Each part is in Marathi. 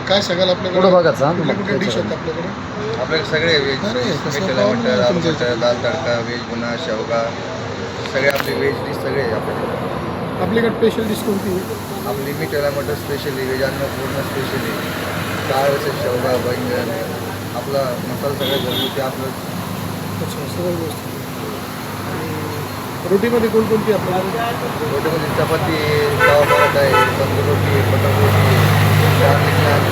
काय सांगाल आपल्याकडे? पुढं बघायचं कुठले कुठले डिश आहेत आपल्याकडे? आपल्याकडे सगळे व्हेज अरे, कसं मिठला पाव मटर, नाही आलू तुमच्या मटर, दाल तडका, व्हेज पुन्हा शेवगा, सगळे आपले व्हेज डिश सगळे आहे आपल्याकडे. आपल्याकडे स्पेशल डिश कोणती आहे? आपली मिठला मटर स्पेशली, व्हेज अन्नपूर्ण स्पेशली, डाळ शेवगा, बैंगन, आपला मसाला सगळं घरगुती आपलं. अच्छा, सगळं व्यवस्थित. आणि रोटीमध्ये कोणकोणती आपल्याकडे? रोटीमध्ये चपाती आहे, तवा पराठा आहे, तंदूर रोटी आहे, बटर रोटी आहे, गार्लिक नान.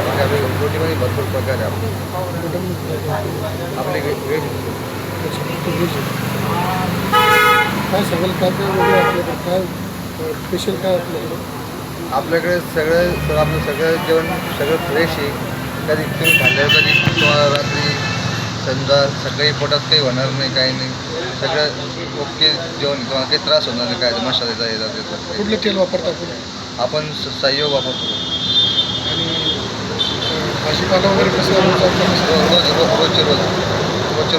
म्हणजे आपल्या रोटीमध्ये भरपूर प्रकार आहे आपले व्हेज. अच्छा, तो व्हेज आहे. काय सांगाल? काय काय वेगळं आहे आपल्याकडे? काय स्पेशल काय आपल्याकडे? आपल्याकडे आपलं सगळं जेवण सगळं फ्रेश आहे. कधी तुम्ही खाल्ल्यावर कधी तुम्हाला रात्री समजा सकाळी पोटात काही होणार नाही, काही नाही, सगळं ओके जेवण. तुम्हाला काही त्रास होणार नाही, काय मसाल्याचा येतात त्याचा. कुठलं तेल वापरता आपण? आपण सहयोग वापरतो. आणि भाजीपाला वगैरे कसं रोज आपल्याला? रोजचे रोज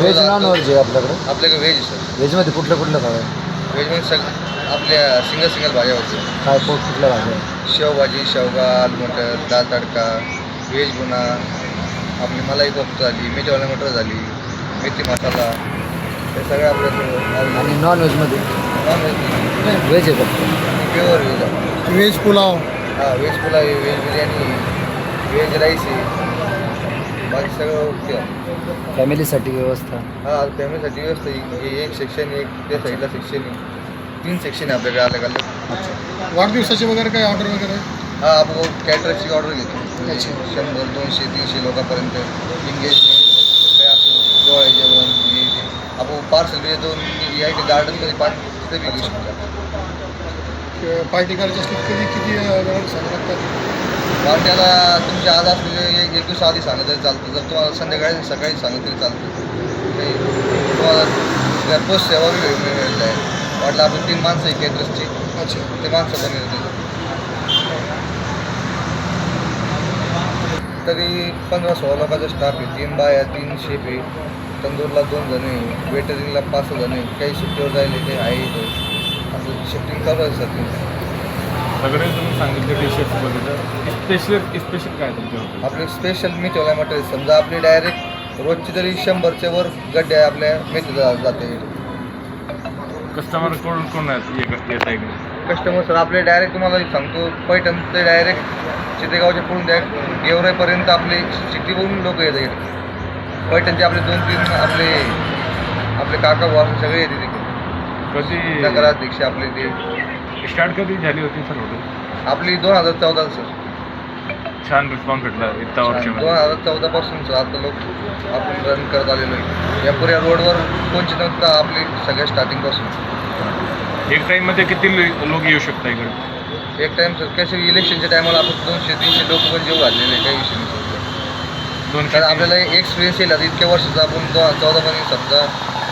व्हेज नॉन व्हेज आहे आपल्याकडे. आपल्याकडे व्हेज आहे सर. व्हेजमध्ये कुठलं खावं? व्हेजमध्ये आपल्या सिंगल भाज्या होते. काय कुठल्या भाज्या? शेवभाजी, शेवगा, आलू मटर, दाल तडका, व्हेज पुन्हा आपली मलाई कोफ्ता झाली, मेथीवाला मटर झाली, मेथी मसाला, हे सगळं आपल्याकडं. आणि नॉन व्हेजमध्ये? नॉन व्हेज व्हेज आहे फक्त. प्युअर व्हेज आहे. व्हेज पुलाव. हां, व्हेज पुलाव आहे, व्हेज बिर्याणी आहे, व्हेज राईस आहे, बाकी सगळं ओके आहे. फॅमिलीसाठी व्यवस्था? हां, फॅमिलीसाठी व्यवस्था आहे. एक सेक्शन, एक त्या साईडला सेक्शन आहे, 3 सेक्शन आहे आपल्याकडे अलग अलग. अच्छा. वाढदिवसाची वगैरे काय ऑर्डर वगैरे आहे? हां, आपण कॅटरची ऑर्डर घेतो. अच्छा. 100, 200, 300 लोकांपर्यंत इंगेजमेंट काय असं डोळे जेवण हे ते. आपण पार्सल देतो. या इथे गार्डनमध्ये पार्टी घेऊ शकता. पार्टी करायची असली कधी किती वेळा सांगा लागतात? पार्ट्याला तुमच्या आज असलेले एक दिवस आधी सांगितलं तरी चालतं. जर तुम्हाला संध्याकाळी सकाळी सांगितलं तरी चालतं. काही तुम्हाला घरपोच सेवा बी मिळत आहे. वाटलं आपण 3 माणसं आहे केटरसची. अच्छा. ते माणसं पण येते. तरी 15-16 लोकांचा स्टाफ आहे. 3 बाया, 3 शेफ आहे, तंदूरला 2 जण आहे, वेटरिंगला 5 जण आहे, काही सुट्टीवर जायला ते आहे. असं शिफ्टिंग चालू आहे सर. सगळे तुम्ही सांगितले डिशेस वगैरे, स्पेशल काय तुमच्या? आपले स्पेशल मेथीवाला मटेरियल समजा आपली डायरेक्ट रोजची तरी 100च्या वर गड्डे आपल्या मेथी जाते. कस्टमर कोण आहेत येत आहे? कस्टमर सर आपले डायरेक्ट तुम्हाला सांगतो पैठण ते डायरेक्ट चितेगावच्या पुढून गेवराईपर्यंत आपले सिटीवरून लोक येत आहेत. पैठणचे आपले 2-3 आपले काका भाऊ सगळे येते तिथे. कधी नगराध्यक्ष आपले ते. स्टार्ट कधी झाली होती सर हॉटेल? आपली 2014 सर. छान रिस्पॉन्स भेटला इतका वर्षामध्ये. 2014 पासून सर आता लोक आपण रन करत आलेलो आहे. या पुऱ्या रोडवर कोणची नव्हता आपली सगळ्या स्टार्टिंगपासून. एक टाईममध्ये किती लोक येऊ शकता इकडे? एक टाइम सर कसे इलेक्शनच्या टायमाला आपण 200-300 लोक पण जेव घातलेले काही विषय नाही सर. कारण आपल्याला एक्सपिरियन्स येईल आता इतक्या वर्षाचा. आपण 2014 मध्ये समजा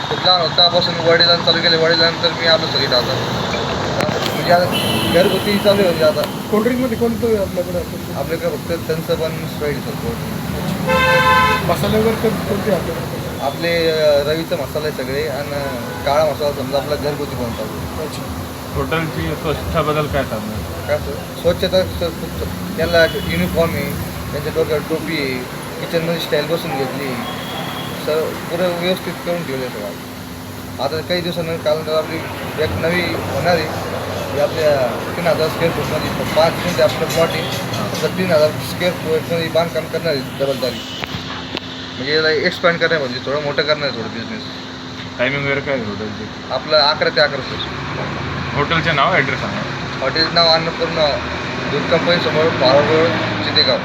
खूप लहान होतापासून वडिलांना चालू केले. वडिलांनंतर मी आलो सगळी आता म्हणजे आता घरगुती चालू होती. आता कोल्ड्रिंकमध्ये कोणतं आपल्याकडे? आपल्याकडे फक्त त्यांचं पण स्प्राईट सर. मसाले वगैरे कोणते आपल्याकडे? आपले रवीचा मसाला आहे सगळे आणि काळा मसाला समजा आपला घरगुती बनवतात. अच्छा. हॉटेलची स्वच्छताबद्दल काय सांगणार? काय सर स्वच्छता सर खूप त्यांना युनिफॉर्म आहे, त्यांच्या डोक्यावर टोपी आहे, किचनमध्ये स्टाईल बसून घेतली सर, पुरं व्यवस्थित करून ठेवलं सगळं. आता काही दिवसानंतर काल आपली एक नवी होणार आहे आपल्या 3000 स्क्वेअर फूटमध्ये 5 मिनिट आपलं प्लॉट आहे. तर 3000 स्क्वेअर फूटमध्ये बांधकाम करणार आहे डबलदारी. म्हणजे याला एक्सपॅन्ड करणार म्हणजे थोडं मोठं करणार आहे थोडं बिझनेस. टायमिंग वगैरे काय आहे हॉटेलची? आपलं 11 ते 11 सर. हॉटेलचे नाव ॲड्रेस सांगा. हॉटेलचं नाव अन्नपूर्ण दूध कंपनी समोर फारा रोड चितेगाव.